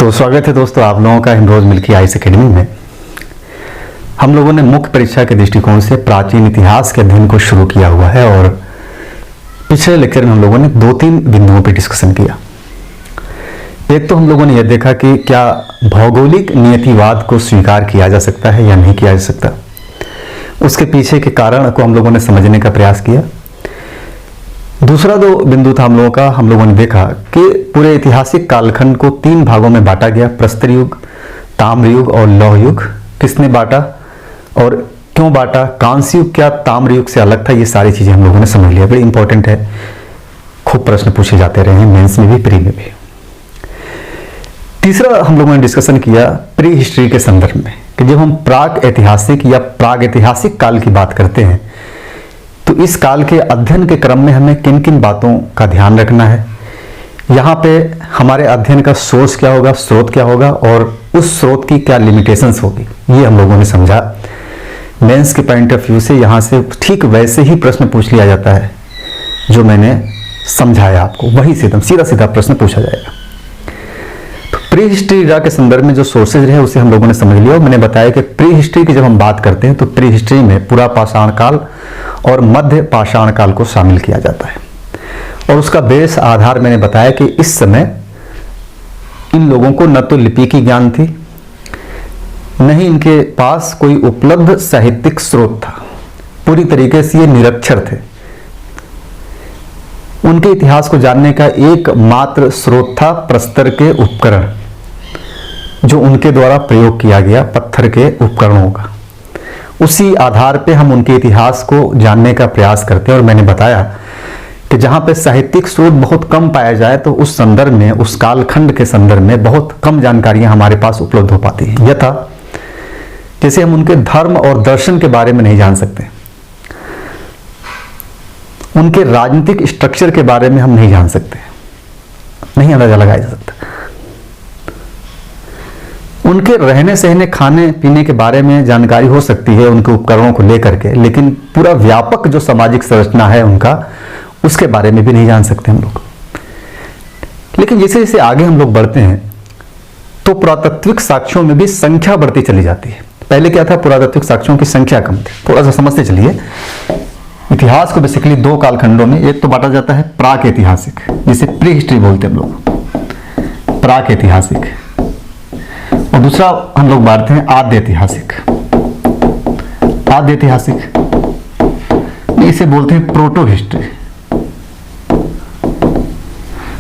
तो स्वागत है दोस्तों आप लोगों का हिमरोज मिल्की आईएएस एकेडमी में। हम लोगों ने मुख्य परीक्षा के दृष्टिकोण से प्राचीन इतिहास के अध्ययन को शुरू किया हुआ है और पिछले लेक्चर में हम लोगों ने 2-3 बिंदुओं पर डिस्कशन किया। एक तो हम लोगों ने यह देखा कि क्या भौगोलिक नियतिवाद को स्वीकार किया जा सकता है या नहीं किया जा सकता, उसके पीछे के कारण को हम लोगों ने समझने का प्रयास किया। दूसरा जो बिंदु था हम लोगों ने देखा कि पूरे ऐतिहासिक कालखंड को 3 भागों में बांटा गया, प्रस्तर युग, ताम्र युग और लौह युग। किसने बांटा और क्यों बांटा, कांस्य युग क्या ताम्र युग से अलग था, ये सारी चीजें हम लोगों ने समझ लिया। बड़ी इंपॉर्टेंट है, खूब प्रश्न पूछे जाते रहे हैं मेंस में भी, प्री में भी। तीसरा हम लोगों ने डिस्कशन किया प्री हिस्ट्री के संदर्भ में कि जब हम प्राग ऐतिहासिक या प्राग ऐतिहासिक काल की बात करते हैं तो इस काल के अध्ययन के क्रम में हमें किन किन बातों का ध्यान रखना है, यहाँ पे हमारे अध्ययन का सोर्स क्या होगा, स्रोत क्या होगा और उस स्रोत की क्या लिमिटेशंस होगी, ये हम लोगों ने समझा। मेंस के पॉइंट ऑफ व्यू से यहाँ से ठीक वैसे ही प्रश्न पूछ लिया जाता है जो मैंने समझाया आपको, वही से एकदम सीधा सीधा प्रश्न पूछा जाएगा। तो प्री हिस्ट्री इरा के संदर्भ में जो सोर्सेज रहे उसे हम लोगों ने समझ लिया और मैंने बताया कि प्री हिस्ट्री की जब हम बात करते हैं तो प्री हिस्ट्री में पूरा पाषाण काल और मध्य पाषाण काल को शामिल किया जाता है और उसका बेस आधार मैंने बताया कि इस समय इन लोगों को न तो लिपि की ज्ञान थी, न ही इनके पास कोई उपलब्ध साहित्यिक स्रोत था, पूरी तरीके से ये निरक्षर थे। उनके इतिहास को जानने का एकमात्र स्रोत था प्रस्तर के उपकरण, जो उनके द्वारा प्रयोग किया गया पत्थर के उपकरणों का। उसी आधार पे हम उनके इतिहास को जानने का प्रयास करते हैं और मैंने बताया कि जहां पे साहित्यिक स्रोत बहुत कम पाया जाए तो उस संदर्भ में, उस कालखंड के संदर्भ में बहुत कम जानकारियां हमारे पास उपलब्ध हो पाती हैं। यथा जैसे हम उनके धर्म और दर्शन के बारे में नहीं जान सकते, उनके राजनीतिक स्ट्रक्चर के बारे में हम नहीं जान सकते, नहीं अंदाजा लगाया जा सकता। उनके रहने सहने खाने पीने के बारे में जानकारी हो सकती है उनके उपकरणों को लेकर के, लेकिन पूरा व्यापक जो सामाजिक संरचना है उनका, उसके बारे में भी नहीं जान सकते हम लोग। लेकिन जैसे जैसे आगे हम लोग बढ़ते हैं तो पुरातात्विक साक्ष्यों में भी संख्या बढ़ती चली जाती है। पहले क्या था, पुरातात्विक साक्ष्यों की संख्या कम थी। थोड़ा सा समझते चलिए, इतिहास को बेसिकली 2 कालखंडों में, एक तो बांटा जाता है प्राक ऐतिहासिक, जिसे प्री हिस्ट्री बोलते हैं हम लोग, प्राक ऐतिहासिक, और दूसरा हम लोग बांटते हैं आद्य ऐतिहासिक। आद्य ऐतिहासिक इसे बोलते हैं प्रोटो हिस्ट्री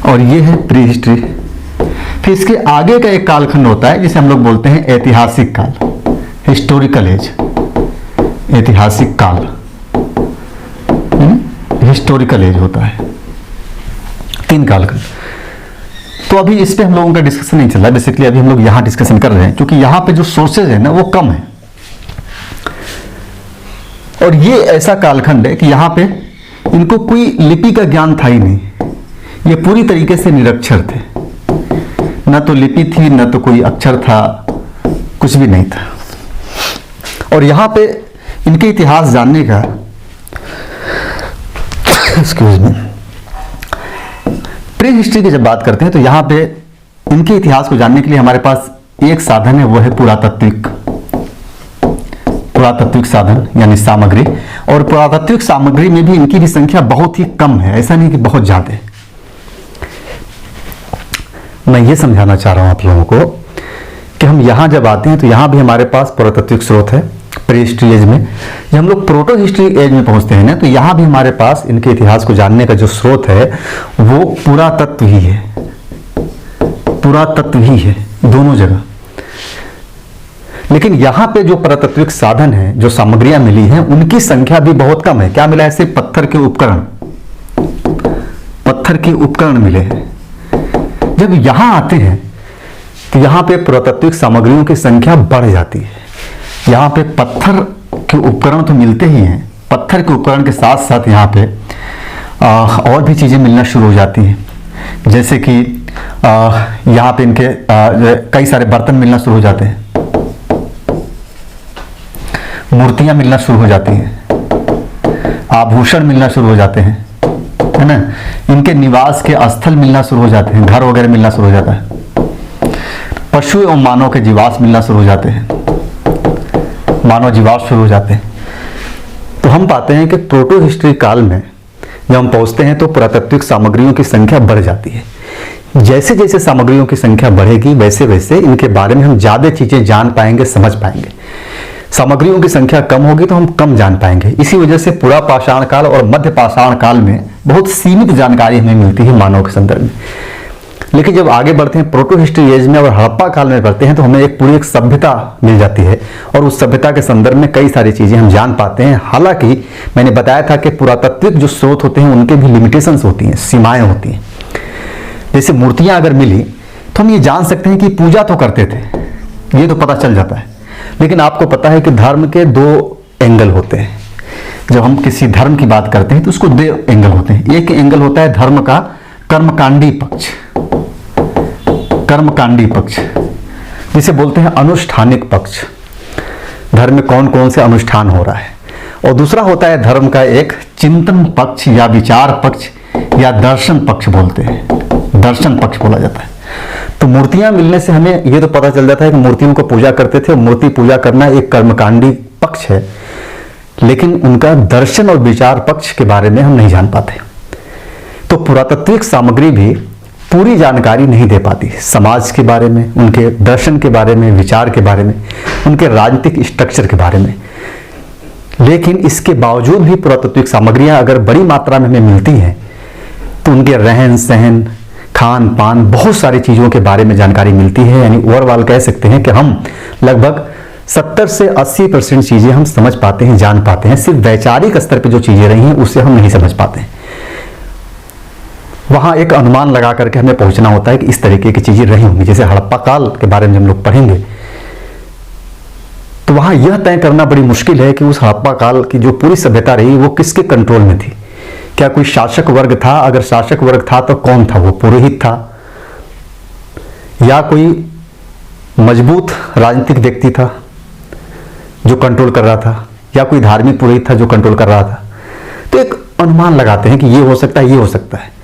और ये है प्री हिस्ट्री। फिर इसके आगे का एक कालखंड होता है जिसे हम लोग बोलते हैं ऐतिहासिक काल, हिस्टोरिकल एज, ऐतिहासिक काल, हिस्टोरिकल एज होता है। 3 कालखंड। तो अभी इस पे हम लोगों का डिस्कशन नहीं चल रहा है, बेसिकली अभी हम लोग यहां डिस्कशन कर रहे हैं क्योंकि यहां पे जो सोर्सेज है ना वो कम है और ये ऐसा कालखंड है कि यहां पे इनको कोई लिपि का ज्ञान था ही नहीं, ये पूरी तरीके से निरक्षर थे, ना तो लिपि थी ना तो कोई अक्षर था, कुछ भी नहीं था। और यहां पे इनके इतिहास जानने का एक्सक्यूज मी, प्री हिस्ट्री की जब बात करते हैं तो यहां पे इनके इतिहास को जानने के लिए हमारे पास एक साधन है, वो है पुरातात्विक साधन यानी सामग्री। और पुरातात्विक सामग्री में भी इनकी भी संख्या बहुत ही कम है, ऐसा नहीं कि बहुत ज्यादा है। मैं ये समझाना चाह रहा हूं आप लोगों को कि हम यहां जब आते हैं तो यहां भी हमारे पास पुरातात्विक स्रोत है प्री हिस्ट्री एज में। जब हम लोग प्रोटो हिस्ट्री एज में पहुंचते हैं ना तो यहां भी हमारे पास इनके इतिहास को जानने का जो स्रोत है वो पुरातत्व ही है, पुरातत्व ही है दोनों जगह। लेकिन यहां पे जो पुरातात्विक साधन है, जो सामग्रियां मिली हैं, उनकी संख्या भी बहुत कम है। क्या मिला है? सिर्फ पत्थर के उपकरण, पत्थर के उपकरण मिले हैं। जब यहां आते हैं तो यहां पे पुरातात्विक सामग्रियों की संख्या बढ़ जाती है। यहाँ पे पत्थर के उपकरण तो मिलते ही हैं, पत्थर के उपकरण के साथ साथ यहाँ पे और भी चीज़ें मिलना शुरू हो जाती हैं, जैसे कि यहाँ पे इनके कई सारे बर्तन मिलना शुरू हो जाते हैं, मूर्तियाँ मिलना शुरू हो जाती हैं, आभूषण मिलना शुरू हो जाते हैं, है ना। इनके निवास के स्थल मिलना शुरू हो जाते हैं, घर वगैरह मिलना शुरू हो जाता है। पशु एवं मानव के जीवाश्म मिलना शुरू हो जाते हैं, मानव जीवाश्म शुरू हो जाते हैं। तो हम पाते हैं कि प्रोटो हिस्ट्री काल में जब हम पहुंचते हैं तो पुरातात्विक सामग्रियों की संख्या बढ़ जाती है। जैसे जैसे सामग्रियों की संख्या बढ़ेगी वैसे वैसे इनके बारे में हम ज़्यादा चीज़ें जान पाएंगे, समझ पाएंगे। सामग्रियों की संख्या कम होगी तो हम कम जान पाएंगे। इसी वजह से पुरा पाषाण काल और मध्य पाषाण काल में बहुत सीमित जानकारी हमें मिलती है मानव के संदर्भ में। लेकिन जब आगे बढ़ते हैं प्रोटो हिस्ट्री एज में और हड़प्पा काल में बढ़ते हैं तो हमें एक पूरी एक सभ्यता मिल जाती है और उस सभ्यता के संदर्भ में कई सारी चीज़ें हम जान पाते हैं। हालांकि मैंने बताया था कि पुरातात्विक जो स्रोत होते हैं उनके भी लिमिटेशंस होती हैं, सीमाएं होती हैं। जैसे मूर्तियां अगर मिली तो हम ये जान सकते हैं कि पूजा तो करते थे, ये तो पता चल जाता है। लेकिन आपको पता है कि धर्म के दो एंगल होते हैं। जब हम किसी धर्म की बात करते हैं तो उसको दो एंगल होते हैं। एक एंगल होता है धर्म का कर्मकांडी पक्ष, कर्मकांडी पक्ष जिसे बोलते हैं अनुष्ठानिक पक्ष, धर्म में कौन कौन से अनुष्ठान हो रहा है। और दूसरा होता है धर्म का एक चिंतन पक्ष या विचार पक्ष या दर्शन पक्ष बोलते हैं, दर्शन पक्ष बोला जाता है। तो मूर्तियां मिलने से हमें यह तो पता चल जाता है कि मूर्तियों को पूजा करते थे और मूर्ति पूजा करना एक कर्मकांडी पक्ष है, लेकिन उनका दर्शन और विचार पक्ष के बारे में हम नहीं जान पाते। तो पुरातात्विक सामग्री भी पूरी जानकारी नहीं दे पाती समाज के बारे में, उनके दर्शन के बारे में, विचार के बारे में, उनके राजनीतिक स्ट्रक्चर के बारे में। लेकिन इसके बावजूद भी पुरातात्विक सामग्रियां अगर बड़ी मात्रा में हमें मिलती हैं तो उनके रहन सहन, खान पान, बहुत सारी चीज़ों के बारे में जानकारी मिलती है। यानी ओवरऑल कह सकते हैं कि हम लगभग 70 से 80% चीज़ें हम समझ पाते हैं, जान पाते हैं। सिर्फ वैचारिक स्तर पे जो चीज़ें रही हैं उससे हम नहीं समझ पाते हैं। वहाँ एक अनुमान लगा करके हमें पहुँचना होता है कि इस तरीके की चीज़ें रही होंगी। जैसे हड़प्पा काल के बारे में हम लोग पढ़ेंगे तो वहाँ यह तय करना बड़ी मुश्किल है कि उस हड़प्पा काल की जो पूरी सभ्यता रही वो किसके कंट्रोल में थी। क्या कोई शासक वर्ग था? अगर शासक वर्ग था तो कौन था? वो पुरोहित था या कोई मजबूत राजनीतिक व्यक्ति था जो कंट्रोल कर रहा था, या कोई धार्मिक पुरोहित था जो कंट्रोल कर रहा था? तो एक अनुमान लगाते हैं कि ये हो सकता है, ये हो सकता है।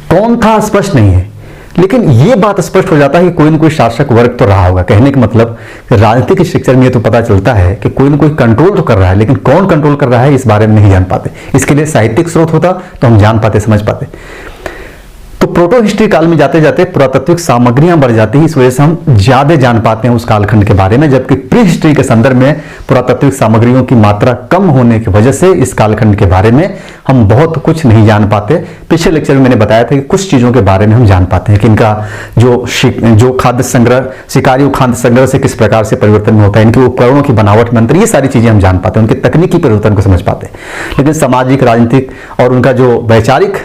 कौन था स्पष्ट नहीं है, लेकिन ये बात स्पष्ट हो जाता है कि कोई न कोई शासक वर्ग तो रहा होगा। कहने का मतलब राजनीतिक स्ट्रक्चर में ये तो पता चलता है कि कोई न कोई कंट्रोल तो कर रहा है, लेकिन कौन कंट्रोल कर रहा है इस बारे में नहीं जान पाते। इसके लिए साहित्यिक स्रोत होता तो हम जान पाते, समझ पाते। तो प्रोटो हिस्ट्री काल में जाते जाते पुरातात्विक सामग्रियां बढ़ जाती हैं, इस वजह से हम ज्यादा जान पाते हैं उस कालखंड के बारे में। जबकि प्री हिस्ट्री के संदर्भ में पुरातात्विक सामग्रियों की मात्रा कम होने की वजह से इस कालखंड के बारे में हम बहुत कुछ नहीं जान पाते। पिछले लेक्चर में मैंने बताया था कि कुछ चीजों के बारे में हम जान पाते हैं कि इनका जो खाद्य संग्रह, शिकारी खाद्य संग्रह से किस प्रकार से परिवर्तन होता है, इनके उपकरणों की बनावट में अंतर, ये सारी चीजें हम जान पाते हैं, उनके तकनीकी परिवर्तन को समझ पाते हैं। लेकिन सामाजिक, राजनीतिक और उनका जो वैचारिक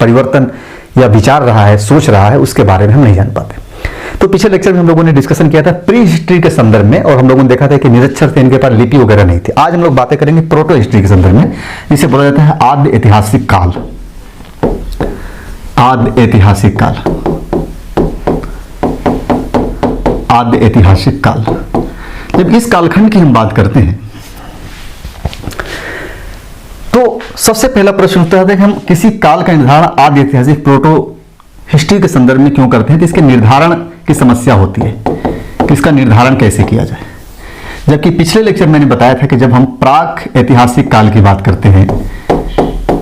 परिवर्तन या विचार रहा है, सोच रहा है, उसके बारे में हम नहीं जान पाते। तो पिछले लेक्चर में हम लोगों ने डिस्कशन किया था प्री हिस्ट्री के संदर्भ में, और हम लोगों ने देखा था कि निरक्षर थे, इनके पास लिपि वगैरह नहीं थी। आज हम लोग बातें करेंगे प्रोटो हिस्ट्री के संदर्भ में, जिसे बोला जाता है आद्य ऐतिहासिक काल। आद्य ऐतिहासिक काल, आद्य ऐतिहासिक काल। जब इस कालखंड की हम बात करते हैं तो सबसे पहला प्रश्न उठता है कि हम किसी काल का निर्धारण आद्य ऐतिहासिक प्रोटो हिस्ट्री के संदर्भ में क्यों करते हैं। तो इसके निर्धारण की समस्या होती है कि इसका निर्धारण कैसे किया जाए। जबकि पिछले लेक्चर मैंने बताया था कि जब हम प्राक ऐतिहासिक काल की बात करते हैं,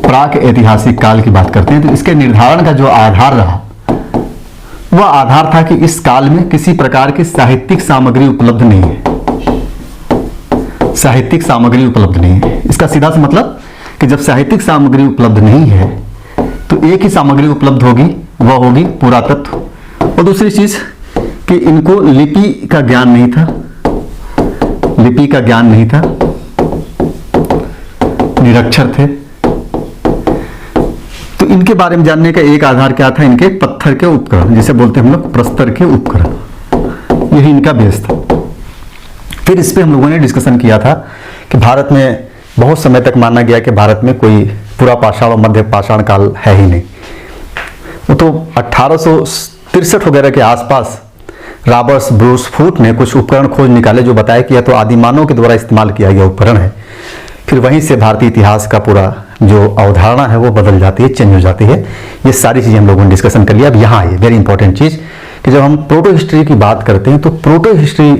प्राक ऐतिहासिक काल की बात करते हैं, तो इसके निर्धारण का जो आधार रहा वह आधार था कि इस काल में किसी प्रकार की साहित्यिक सामग्री उपलब्ध नहीं है। साहित्यिक सामग्री उपलब्ध नहीं है, इसका सीधा सा मतलब कि जब साहित्यिक सामग्री उपलब्ध नहीं है तो एक ही सामग्री उपलब्ध होगी, वह होगी पुरातत्व। और दूसरी चीज कि इनको लिपि का ज्ञान नहीं था, लिपि का ज्ञान नहीं था, निरक्षर थे। तो इनके बारे में जानने का एक आधार क्या था, इनके पत्थर के उपकरण, जिसे बोलते हैं हम लोग प्रस्तर के उपकरण, यही इनका बेस था। फिर इस पे हम लोगों ने डिस्कशन किया था कि भारत में बहुत समय तक माना गया कि भारत में कोई पूरा पाषाण और मध्य पाषाण काल है ही नहीं। वो तो 1863 वगैरह के आसपास रॉबर्ट ब्रूस फूट ने कुछ उपकरण खोज निकाले जो बताया कि यह तो आदिमानव के द्वारा इस्तेमाल किया गया उपकरण है। फिर वहीं से भारतीय इतिहास का पूरा जो अवधारणा है वो बदल जाती है, चेंज हो जाती है। ये सारी चीजें हम लोगों ने डिस्कशन कर लिया। अब यहाँ आइए, वेरी इंपॉर्टेंट चीज कि जब हम प्रोटो हिस्ट्री की बात करते हैं तो प्रोटो हिस्ट्री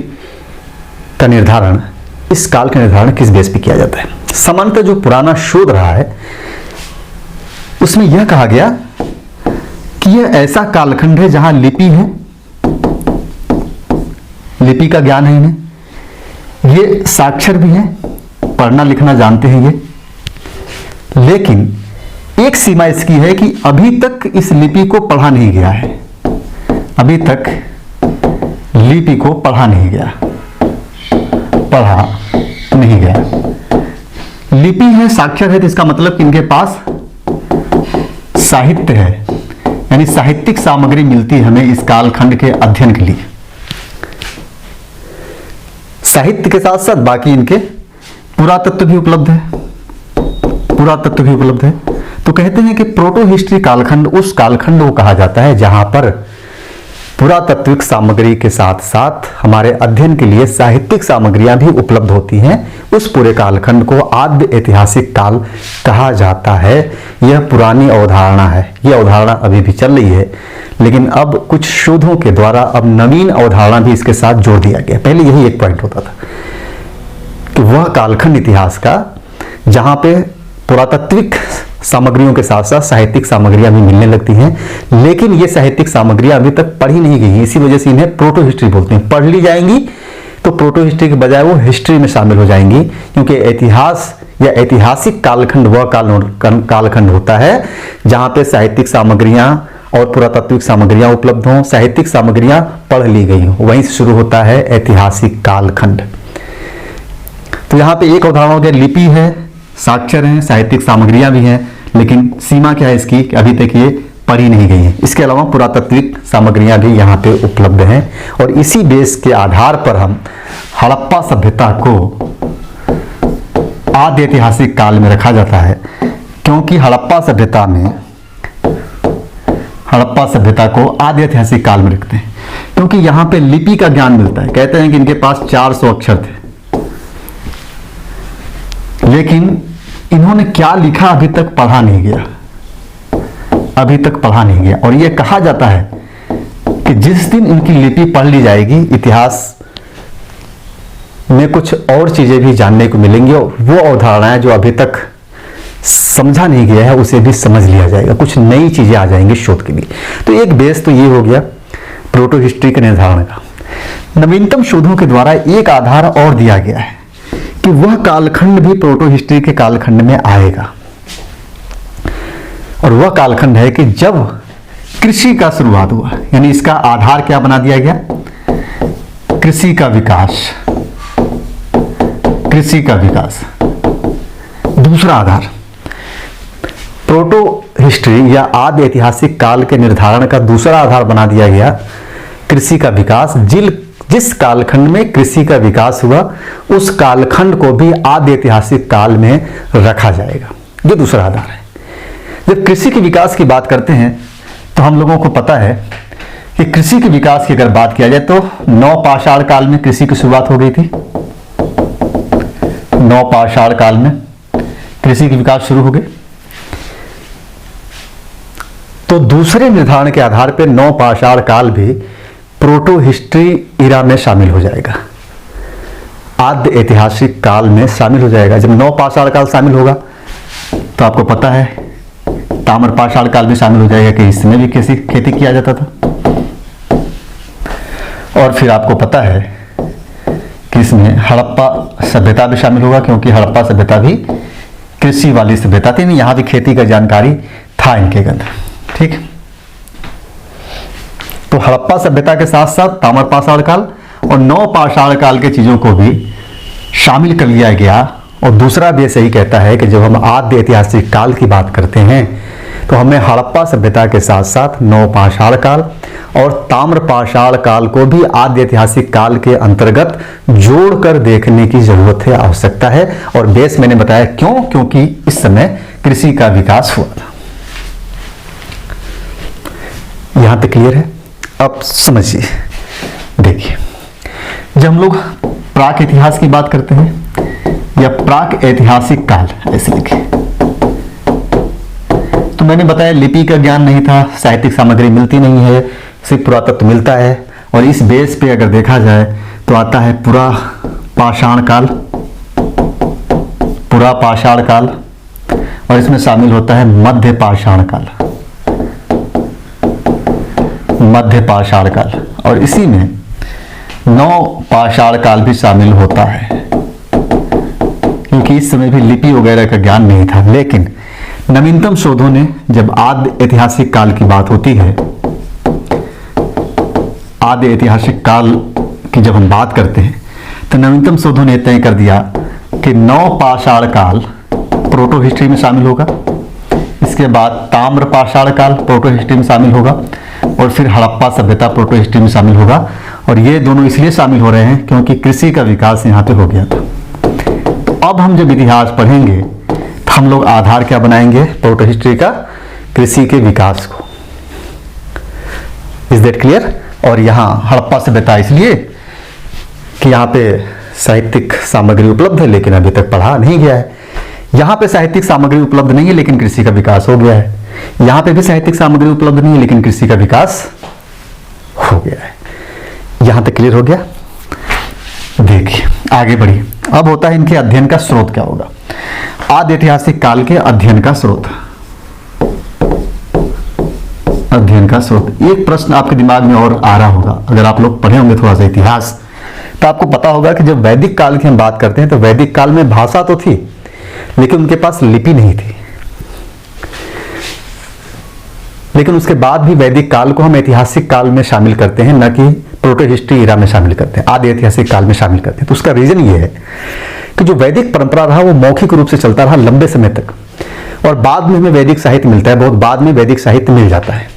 का निर्धारण, इस काल का निर्धारण किस बेस पे किया जाता है? सामान्यतः जो पुराना शोध रहा है उसमें यह कहा गया कि यह ऐसा कालखंड है जहां लिपि है, लिपि का ज्ञान है इन्हें, ये साक्षर भी है, पढ़ना लिखना जानते हैं ये, लेकिन एक सीमा इसकी है कि अभी तक इस लिपि को पढ़ा नहीं गया है, अभी तक लिपि को पढ़ा नहीं गया, पढ़ा नहीं गया। लिपि है, साक्षर है, तो इसका मतलब कि इनके पास साहित्य है, यानी साहित्यिक सामग्री मिलती है हमें इस कालखंड के अध्ययन के लिए। साहित्य के साथ साथ बाकी इनके पुरातत्व भी उपलब्ध है, पुरातत्व भी उपलब्ध है। तो कहते हैं कि प्रोटो हिस्ट्री कालखंड उस कालखंड को कहा जाता है जहां पर पुरातात्विक सामग्री के साथ साथ हमारे अध्ययन के लिए साहित्यिक सामग्रियां भी उपलब्ध होती हैं। उस पूरे कालखंड को आद्य ऐतिहासिक काल कहा जाता है। यह पुरानी अवधारणा है, यह अवधारणा अभी भी चल रही है, लेकिन अब कुछ शोधों के द्वारा अब नवीन अवधारणा भी इसके साथ जोड़ दिया गया। पहले यही एक पॉइंट होता था कि वह कालखंड इतिहास का जहां पे पुरातात्विक सामग्रियों के साथ साथ साहित्यिक सामग्रियां भी मिलने लगती हैं, लेकिन ये साहित्यिक सामग्रियां अभी तक पढ़ी नहीं गई हैं, इसी वजह से इन्हें प्रोटो हिस्ट्री बोलते हैं। पढ़ ली जाएंगी तो प्रोटो हिस्ट्री के बजाय वो हिस्ट्री में शामिल हो जाएंगी, क्योंकि इतिहास या ऐतिहासिक कालखंड वह कालखंड होता है जहां पे साहित्यिक सामग्रियां और पुरातात्विक सामग्रियां उपलब्ध हों, साहित्यिक सामग्रियां पढ़ ली गई हों, वहीं से शुरू होता है ऐतिहासिक कालखंड। तो यहाँ पे एक अवधारणा हो गया, लिपि है, साक्षर हैं, साहित्यिक सामग्रियां भी हैं, लेकिन सीमा क्या है इसकी कि अभी तक ये पढ़ी नहीं गई है। इसके अलावा पुरातात्विक सामग्रियां भी यहाँ पे उपलब्ध हैं और इसी बेस के आधार पर हम हड़प्पा सभ्यता को आद्य ऐतिहासिक काल में रखा जाता है, क्योंकि हड़प्पा सभ्यता को आद्य ऐतिहासिक काल में रखते हैं, क्योंकि यहाँ पे लिपि का ज्ञान मिलता है। कहते हैं कि इनके पास 400 अक्षर थे, लेकिन इन्होंने क्या लिखा अभी तक पढ़ा नहीं गया, अभी तक पढ़ा नहीं गया। और यह कहा जाता है कि जिस दिन इनकी लिपि पढ़ ली जाएगी, इतिहास में कुछ और चीजें भी जानने को मिलेंगी और वो अवधारणाएं जो अभी तक समझा नहीं गया है उसे भी समझ लिया जाएगा, कुछ नई चीजें आ जाएंगी शोध के लिए। तो एक बेस तो ये हो गया प्रोटो हिस्ट्री के निर्धारण का। नवीनतम शोधों के द्वारा एक आधार और दिया गया है कि वह कालखंड भी प्रोटो हिस्ट्री के कालखंड में आएगा, और वह कालखंड है कि जब कृषि का शुरुआत हुआ, यानी इसका आधार क्या बना दिया गया, कृषि का विकास, कृषि का विकास। दूसरा आधार प्रोटो हिस्ट्री या आद्य ऐतिहासिक काल के निर्धारण का दूसरा आधार बना दिया गया कृषि का विकास। जिस कालखंड में कृषि का विकास हुआ उस कालखंड को भी आद्य ऐतिहासिक काल में रखा जाएगा, ये दूसरा आधार है। जब कृषि के विकास की बात करते हैं तो हम लोगों को पता है कि कृषि के विकास की अगर बात किया जाए तो नवपाषाण काल में कृषि की शुरुआत हो गई थी। नवपाषाण काल में कृषि के विकास शुरू हो गए, तो दूसरे निर्धारण के आधार पर नवपाषाण काल भी प्रोटो हिस्ट्री इरा में शामिल हो जाएगा, आद्य ऐतिहासिक काल में शामिल हो जाएगा। जब नवपाषाण काल शामिल होगा तो आपको पता है ताम्रपाषाण काल में शामिल हो जाएगा कि इसमें भी खेती किया जाता था, और फिर आपको पता है कि इसमें हड़प्पा सभ्यता भी शामिल होगा, क्योंकि हड़प्पा सभ्यता भी कृषि वाली सभ्यता थी, नहीं यहां भी खेती का जानकारी था इनके अंदर। ठीक, तो हड़प्पा सभ्यता के साथ साथ ताम्रपाषाण काल और नवपाषाण काल के चीजों को भी शामिल कर लिया गया। और दूसरा भी सही कहता है कि जब हम आद्य ऐतिहासिक काल की बात करते हैं तो हमें हड़प्पा सभ्यता के साथ साथ नवपाषाण काल और ताम्रपाषाण काल को भी आद्य ऐतिहासिक काल के अंतर्गत जोड़कर देखने की जरूरत है, आवश्यकता है। और बेस मैंने बताया क्यों, क्योंकि इस समय कृषि का विकास हुआ था। यहां तक क्लियर है? अब समझिए, देखिए, जब हम लोग प्राक इतिहास की बात करते हैं या प्राक ऐतिहासिक काल ऐसे लिखे, तो मैंने बताया लिपि का ज्ञान नहीं था, साहित्यिक सामग्री मिलती नहीं है, से पुरातत्व मिलता है। और इस बेस पे अगर देखा जाए तो आता है पूरा पाषाण काल, पूरा पाषाण काल, और इसमें शामिल होता है मध्य पाषाण काल, मध्य पाषाण काल, और इसी में नव पाषाण काल भी शामिल होता है, क्योंकि इस समय भी लिपि वगैरह का ज्ञान नहीं था। लेकिन नवीनतम शोधों ने, जब आद्य ऐतिहासिक काल की बात होती है, आद्य ऐतिहासिक काल की जब हम बात करते हैं, तो नवीनतम शोधों ने तय कर दिया कि नव पाषाण काल प्रोटो हिस्ट्री में शामिल होगा, इसके बाद ताम्र पाषाण काल प्रोटो हिस्ट्री में शामिल होगा, और फिर हड़प्पा सभ्यता प्रोटो हिस्ट्री में शामिल होगा। और ये दोनों इसलिए शामिल हो रहे हैं क्योंकि कृषि का विकास यहाँ पे हो गया था। तो अब हम जब इतिहास पढ़ेंगे तो हम लोग आधार क्या बनाएंगे प्रोटो हिस्ट्री का, कृषि के विकास को। Is that clear? और यहाँ हड़प्पा सभ्यता इसलिए कि यहाँ पे साहित्यिक सामग्री उपलब्ध है लेकिन अभी तक पढ़ा नहीं गया है। यहाँ पे साहित्यिक सामग्री उपलब्ध नहीं है लेकिन कृषि का विकास हो गया है। यहाँ पे भी साहित्यिक सामग्री उपलब्ध नहीं है लेकिन कृषि का विकास हो गया है। यहाँ तक क्लियर हो गया? देखिए आगे बढ़िए। अब होता है इनके अध्ययन का स्रोत क्या होगा। आद्य ऐतिहासिक काल के अध्ययन का स्रोत, अध्ययन का स्रोत। एक प्रश्न आपके दिमाग में और आ रहा होगा, अगर आप लोग पढ़े होंगे थोड़ा सा इतिहास, तो आपको पता होगा कि जब वैदिक काल की हम बात करते हैं तो वैदिक काल में भाषा तो थी लेकिन उनके पास लिपि नहीं थी। लेकिन उसके बाद भी वैदिक काल को हम ऐतिहासिक काल में शामिल करते हैं, न कि प्रोटो हिस्ट्री इरा में शामिल करते हैं, आदि ऐतिहासिक काल में शामिल करते हैं। तो उसका रीजन ये है कि जो वैदिक परंपरा रहा वो मौखिक रूप से चलता रहा लंबे समय तक, और बाद में हमें वैदिक साहित्य मिलता है, बहुत बाद में वैदिक साहित्य मिल जाता है।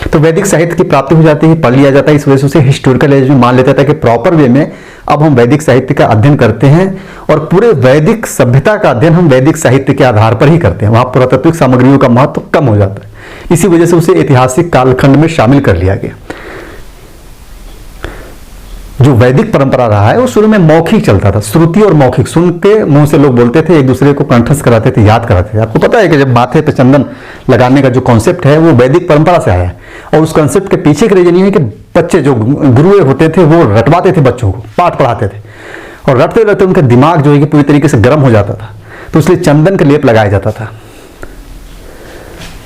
तो वैदिक साहित्य की प्राप्ति हो जाती है, पढ़ लिया जाता है। इस वजह से उसे हिस्टोरिकल एज में मान लेता था कि प्रॉपर वे में अब हम वैदिक साहित्य का अध्ययन करते हैं, और पूरे वैदिक सभ्यता का अध्ययन हम वैदिक साहित्य के आधार पर ही करते हैं। वहां पुरातात्विक सामग्रियों का महत्व कम हो जाता है, इसी वजह से उसे ऐतिहासिक कालखंड में शामिल कर लिया गया। जो वैदिक परंपरा रहा है वो शुरू में मौखिक चलता था, श्रुति और मौखिक सुन के मुंह से लोग बोलते थे, एक दूसरे को कंठस्थ कराते थे, याद कराते थे। आपको पता है कि जब माथे पे चंदन लगाने का जो कॉन्सेप्ट है वो वैदिक परंपरा से आया है, और उस कॉन्सेप्ट के पीछे का रीजन ये है कि बच्चे जो गुरु होते थे वो रटवाते थे, बच्चों को पाठ पढ़ाते थे, और रटते रटते उनका दिमाग जो है कि पूरी तरीके से गर्म हो जाता था। तो इसलिए चंदन का लेप लगाया जाता था,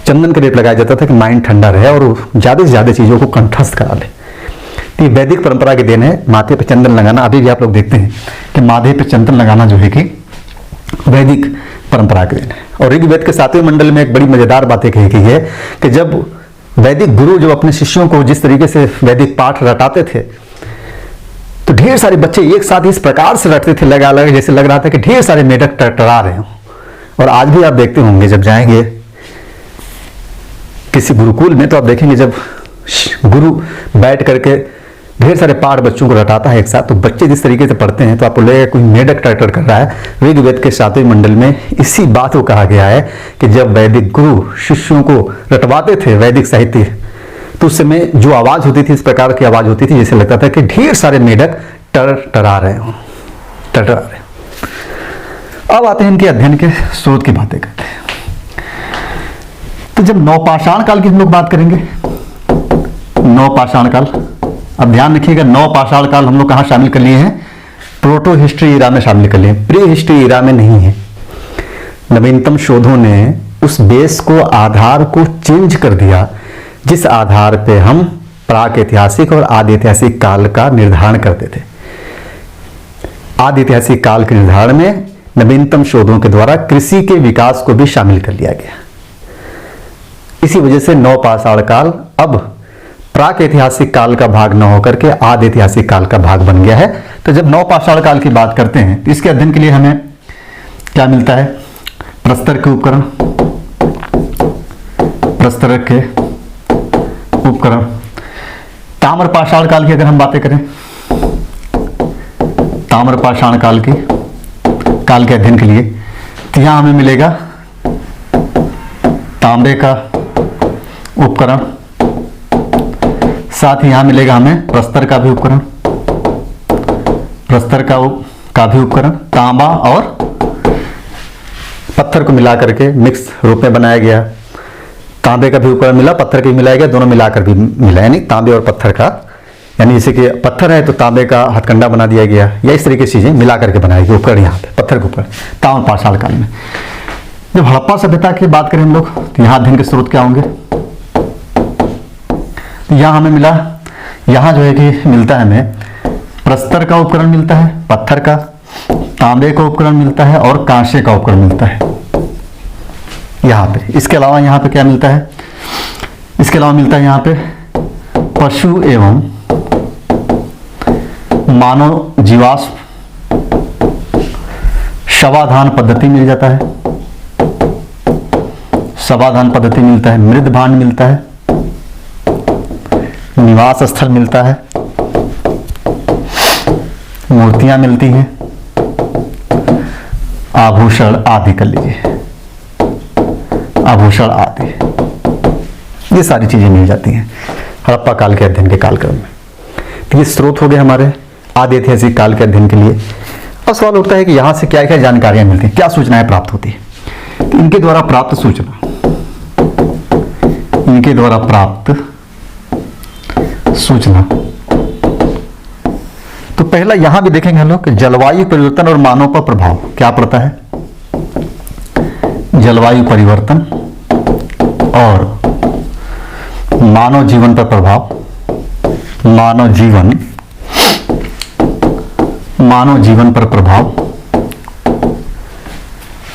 चंदन का लेप लगाया जाता था कि माइंड ठंडा रहे और ज्यादा से ज्यादा चीजों को कंठस्थ करा ले। तो वैदिक परंपरा के देन है माथे पे चंदन लगाना। अभी भी आप लोग देखते हैं कि माथे पे चंदन लगाना जो है कि वैदिक परंपरा के देन है। और ऋग्वेद के 7वें मंडल में एक बड़ी मजेदार बात कही गई है कि जब वैदिक गुरु जब अपने शिष्यों को जिस तरीके से वैदिक पाठ रटाते थे, तो ढेर सारे बच्चे एक साथ इस प्रकार से रटते थे, लगा लगा जैसे लग रहा था कि ढेर सारे मेढक टरटरा रहे हों। और आज भी आप देखते होंगे जब जाएंगे किसी गुरुकुल में, तो आप देखेंगे जब गुरु बैठ करके ढेर सारे पाठ बच्चों को रटाता है एक साथ, तो बच्चे जिस तरीके से पढ़ते हैं तो आपको लगेगा कोई मेढक टर्टर कर रहा है। ऋग्वेद के 7वें मंडल में इसी बात को कहा गया है कि जब वैदिक गुरु शिष्यों को रटवाते थे वैदिक साहित्य, तो उस समय जो आवाज होती थी इस प्रकार की आवाज होती थी जैसे लगता था कि ढेर सारे मेढक टरटरा रहे हों, टरटरा रहे। अब आते हैं इनके अध्ययन के स्रोत की बातें करते हैं। तो जब नवपाषाण काल की हम लोग बात करेंगे, नवपाषाण काल, अब ध्यान रखिएगा नवपाषाण काल हम लोग कहां शामिल कर लिए हैं, प्रोटो हिस्ट्री इरा में शामिल कर लिए, प्री हिस्ट्री इरा में नहीं है। नवीनतम शोधों ने उस बेस को, आधार को चेंज कर दिया जिस आधार पे हम प्राक ऐतिहासिक और आदि ऐतिहासिक काल का निर्धारण करते थे। आदि ऐतिहासिक काल के निर्धारण में नवीनतम शोधों के द्वारा कृषि के विकास को भी शामिल कर लिया गया। इसी वजह से नवपाषाण काल अब प्राक ऐतिहासिक काल का भाग न होकर के आदि ऐतिहासिक काल का भाग बन गया है। तो जब नवपाषाण काल की बात करते हैं तो इसके अध्ययन के लिए हमें क्या मिलता है, प्रस्तर के उपकरण, प्रस्तर के उपकरण। ताम्रपाषाण काल की अगर हम बातें करें, ताम्रपाषाण काल के अध्ययन के लिए तो यहां हमें मिलेगा तांबे का उपकरण, साथ ही यहां मिलेगा हमें प्रस्तर का भी उपकरण, प्रस्तर का भी उपकरण। तांबा और पत्थर को मिला करके मिक्स रूप में बनाया गया तांबे का भी उपकरण मिला, पत्थर का भी मिलाया गया, दोनों मिलाकर भी मिला, यानी तांबे और पत्थर का, यानी जैसे कि पत्थर है तो तांबे का हथकंडा बना दिया गया, या इस तरीके की चीजें मिला करके बनाई गई उपकरण यहाँ पे पत्थर के ऊपर ताम्र पाषाण काल में। जब हड़प्पा सभ्यता की बात करें हम लोग तो यहाँ अध्ययन के स्रोत क्या होंगे? तो यहाँ हमें मिला, यहाँ जो है कि मिलता है हमें प्रस्तर का उपकरण मिलता है, पत्थर का, तांबे का उपकरण मिलता है और कांसे का उपकरण मिलता है यहाँ पे। इसके अलावा यहाँ पे क्या मिलता है? इसके अलावा मिलता है यहाँ पे पशु एवं मानव जीवाश्म शवाधान पद्धति मिल जाता है, शवाधान पद्धति मिलता है, मृद भांड मिलता है, निवास स्थल मिलता है, मूर्तियां मिलती हैं, आभूषण आदि कर लीजिए, आभूषण आदि, ये सारी चीजें मिल जाती हैं हड़प्पा काल के अध्ययन के कालक्रम में। तो ये स्रोत हो गए हमारे आदि ऐतिहासिक काल के अध्ययन के लिए। अब सवाल उठता है कि यहां से क्या क्या जानकारियां मिलती हैं, क्या सूचनाएं प्राप्त होती है? तो इनके द्वारा प्राप्त सूचना, इनके द्वारा प्राप्त सूचना, तो पहला यहां भी देखेंगे हम लोग कि जलवायु परिवर्तन और मानव पर प्रभाव क्या पड़ता है। जलवायु परिवर्तन और मानव जीवन पर प्रभाव, मानव जीवन पर प्रभाव।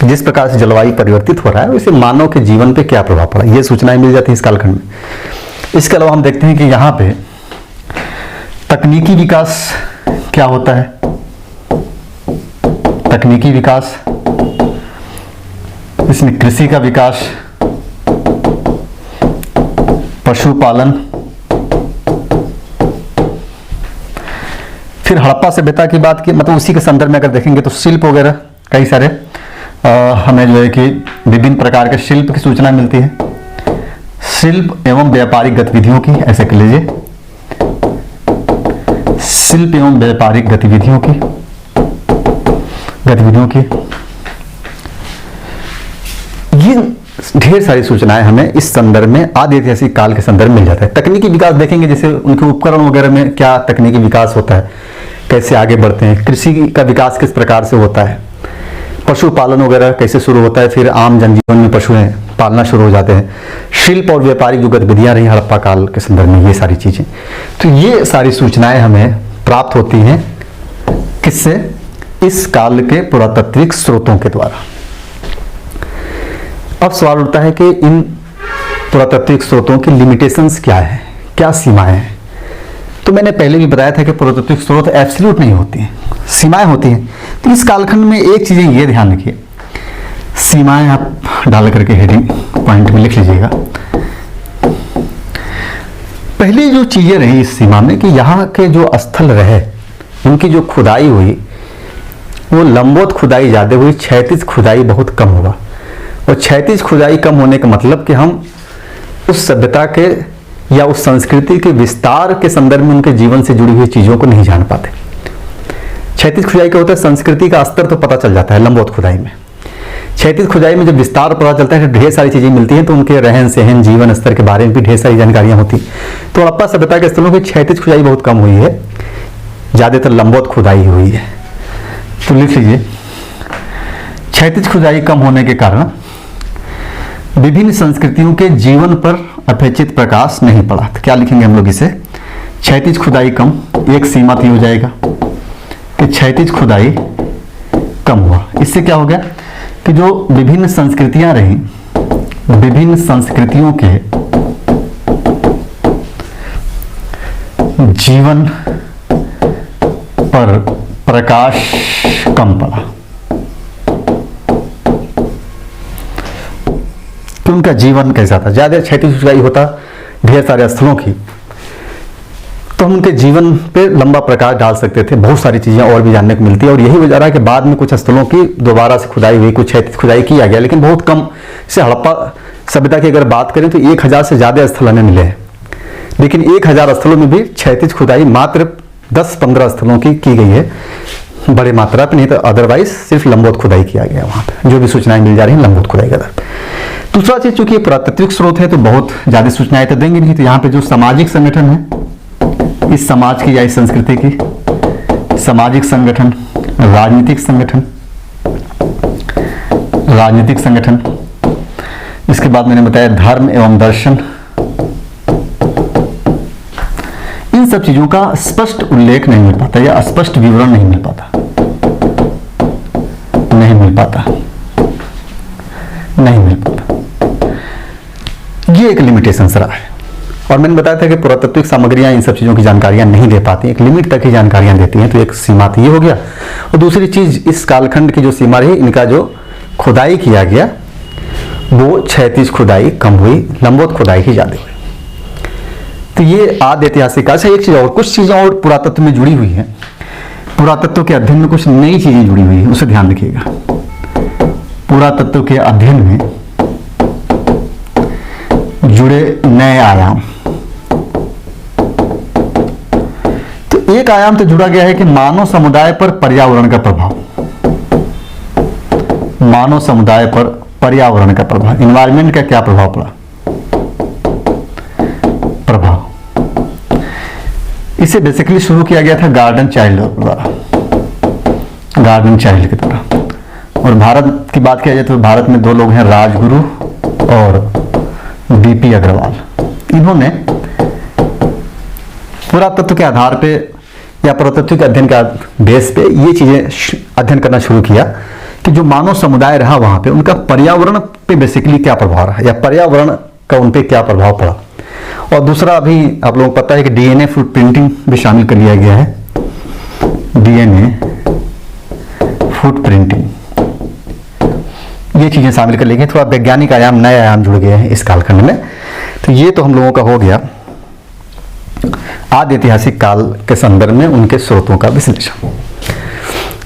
जिस प्रकार से जलवायु परिवर्तित हो रहा है उससे मानव के जीवन पे क्या प्रभाव पड़ा, ये सूचनाएं मिल जाती है इस कालखंड में। इसके अलावा हम देखते हैं कि यहाँ पे तकनीकी विकास क्या होता है। तकनीकी विकास, इसमें कृषि का विकास, पशुपालन, फिर हड़प्पा सभ्यता की बात की, मतलब उसी के संदर्भ में अगर देखेंगे तो शिल्प वगैरह कई सारे हमें जो है कि विभिन्न प्रकार के शिल्प की सूचना मिलती है। शिल्प एवं व्यापारिक गतिविधियों की, ऐसे कह लीजिए शिल्प एवं व्यापारिक गतिविधियों की ये ढेर सारी सूचनाएं हमें इस संदर्भ में आदि ऐतिहासिक काल के संदर्भ में मिल जाता है। तकनीकी विकास देखेंगे, जैसे उनके उपकरण वगैरह में क्या तकनीकी विकास होता है, कैसे आगे बढ़ते हैं, कृषि का विकास किस प्रकार से होता है, पशुपालन वगैरह कैसे शुरू होता है, फिर आम जनजीवन में पशुएं पालना शुरू हो जाते हैं, शिल्प और व्यापारिक जो गतिविधियां रही हड़प्पा काल के संदर्भ में, ये सारी चीजें। तो ये सारी सूचनाएं हमें प्राप्त होती हैं किससे? इस काल के पुरातात्विक स्रोतों के द्वारा। अब सवाल उठता है कि इन पुरातात्विक स्रोतों की लिमिटेशंस क्या है, क्या सीमाएं हैं? तो मैंने पहले भी बताया था कि पुरातात्विक स्रोत एब्सोल्यूट नहीं होती हैं, सीमाएं होती हैं। तो इस कालखंड में एक चीजें ये ध्यान रखिए, सीमाएं आप डाल करके हेडिंग पॉइंट में लिख लीजिएगा। पहली जो चीजें रही इस सीमा में कि यहाँ के जो स्थल रहे, उनकी जो खुदाई हुई वो लंबवत खुदाई ज्यादा हुई, क्षैतिज खुदाई बहुत कम हुआ। और क्षैतिज खुदाई कम होने का मतलब कि हम उस सभ्यता के या उस संस्कृति के विस्तार के संदर्भ में उनके जीवन से जुड़ी हुई चीजों को नहीं जान पाते। क्षैतिज खुदाई क्या होता है? संस्कृति का स्तर तो पता चल जाता है लंबवत खुदाई में। क्षैतिज खुदाई में जब विस्तार पता चलता है, ढेर सारी चीजें मिलती हैं, तो उनके रहन सहन, जीवन स्तर के बारे में भी ढेर सारी जानकारियां होती। तो हड़प्पा सभ्यता के स्थलों की क्षैतिज खुदाई बहुत कम हुई है, ज्यादातर लंबवत खुदाई हुई है। तो लिख लीजिए, क्षैतिज खुदाई कम होने के कारण विभिन्न संस्कृतियों के जीवन पर अपेक्षित प्रकाश नहीं पड़ा। तो क्या लिखेंगे हम लोग इसे? क्षैतिज खुदाई कम, एक सीमा थी हो जाएगा कि क्षैतिज खुदाई कम हुआ। इससे क्या हो गया कि जो विभिन्न संस्कृतियां रही, विभिन्न संस्कृतियों के जीवन पर प्रकाश कम पड़ा, तो उनका जीवन कैसा था? ज्यादा क्षैतिज खुदाई होता ढेर सारे स्थलों की, तो हम उनके जीवन पे लंबा प्रकाश डाल सकते थे। बहुत सारी चीजें और भी जानने को मिलती है, और यही वजह है कि बाद में कुछ स्थलों की दोबारा से खुदाई हुई, कुछ क्षैतिज खुदाई किया गया, लेकिन बहुत कम। से हड़प्पा सभ्यता की अगर बात करें तो 1000 से ज्यादा स्थल हमें मिले हैं, लेकिन 1000 स्थलों में भी क्षैतिज खुदाई मात्र 10-15 स्थलों की गई है, बड़े मात्रा पर नहीं, तो अदरवाइज सिर्फ लंबवत खुदाई किया गया वहां पर। जो भी सूचनाएं मिल जा रही हैं लंबवत खुदाई के आधार पर। दूसरा चीज, चूंकि पुरातात्विक स्रोत है तो बहुत ज्यादा सूचनाएं तो देंगे नहीं, तो यहाँ पे जो सामाजिक संगठन है, इस समाज की या इस संस्कृति की, सामाजिक संगठन, राजनीतिक संगठन, इसके बाद मैंने बताया धर्म एवं दर्शन, इन सब चीजों का स्पष्ट उल्लेख नहीं मिल पाता या स्पष्ट विवरण नहीं मिल पाता, ये एक लिमिटेशन रहा है। और मैंने बताया था कि पुरातात्विक सामग्रियां इन सब चीजों की जानकारियां नहीं दे पाती, एक लिमिट तक ही जानकारियां देती हैं, तो एक सीमा तो ये हो गया। और दूसरी चीज, इस कालखंड की जो सीमा रही, इनका जो खुदाई किया गया वो क्षैतिज खुदाई कम हुई, लंबवत खुदाई ही ज्यादा हुई। तो ये आदि ऐतिहासिक काल से। एक चीज और, कुछ चीजें और पुरातत्व में जुड़ी हुई है, पुरातत्व के अध्ययन में कुछ नई चीजें जुड़ी हुई है, उसे ध्यान रखिएगा। पुरातत्व के अध्ययन में जुड़े नए आयाम, तो एक आयाम तो जुड़ा गया है कि मानव समुदाय पर पर्यावरण का प्रभाव, मानव समुदाय पर पर्यावरण का प्रभाव, एनवायरमेंट का क्या प्रभाव पड़ा, इसे बेसिकली शुरू किया गया था गार्डन चाइल्ड द्वारा, के द्वारा। और भारत की बात किया जाए तो भारत में 2 लोग हैं, राजगुरु और बीपी अग्रवाल। इन्होंने पुरातत्व के आधार पे या पुरातत्व के अध्ययन का बेस पे ये चीजें अध्ययन करना शुरू किया कि जो मानव समुदाय रहा वहां पे, उनका पर्यावरण पे बेसिकली क्या प्रभाव रहा या पर्यावरण का उन पे क्या प्रभाव पड़ा। और दूसरा, अभी आप लोगों को पता है कि डीएनए फुटप्रिंटिंग भी शामिल कर लिया गया है, डीएनए फुटप्रिंटिंग, ये चीजें शामिल कर ली गई। थोड़ा वैज्ञानिक आयाम, नए आयाम जुड़ गए हैं इस कालखंड में। तो ये तो हम लोगों का हो गया आदि ऐतिहासिक काल के संदर्भ में उनके स्रोतों का विश्लेषण।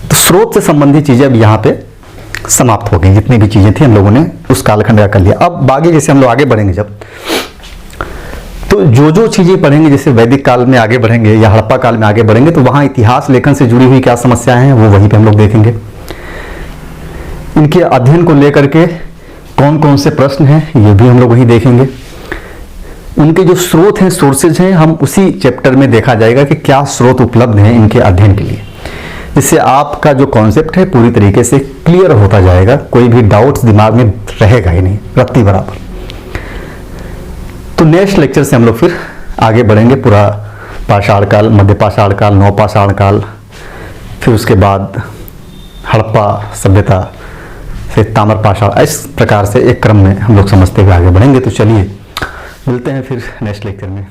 तो स्रोत से संबंधित चीजें अब यहाँ पे समाप्त हो गई, जितनी भी चीजें थी हम लोगों ने उस कालखंड का कर लिया। अब आगे जैसे हम लोग आगे बढ़ेंगे जब, तो जो चीजें पढ़ेंगे, जैसे वैदिक काल में आगे बढ़ेंगे या हड़प्पा काल में आगे बढ़ेंगे, तो वहां इतिहास लेखन से जुड़ी हुई क्या समस्याएं हैं वो वहीं पे हम लोग देखेंगे। इनके अध्ययन को लेकर के कौन कौन से प्रश्न हैं ये भी हम लोग वहीं देखेंगे। उनके जो स्रोत हैं, सोर्सेज हैं, हम उसी चैप्टर में देखा जाएगा कि क्या स्रोत उपलब्ध हैं इनके अध्ययन के लिए, जिससे आपका जो कॉन्सेप्ट है पूरी तरीके से क्लियर होता जाएगा, कोई भी डाउट्स दिमाग में रहेगा ही नहीं, रत्ती बराबर। तो नेक्स्ट लेक्चर से हम लोग फिर आगे बढ़ेंगे, पूरा पाषाण काल, मध्य पाषाण काल, नवपाषाण काल, फिर उसके बाद हड़प्पा सभ्यता, फिर ताम्र पाषाण, इस प्रकार से एक क्रम में हम लोग समझते हुए आगे बढ़ेंगे। तो चलिए मिलते हैं फिर नेक्स्ट लेक्चर में।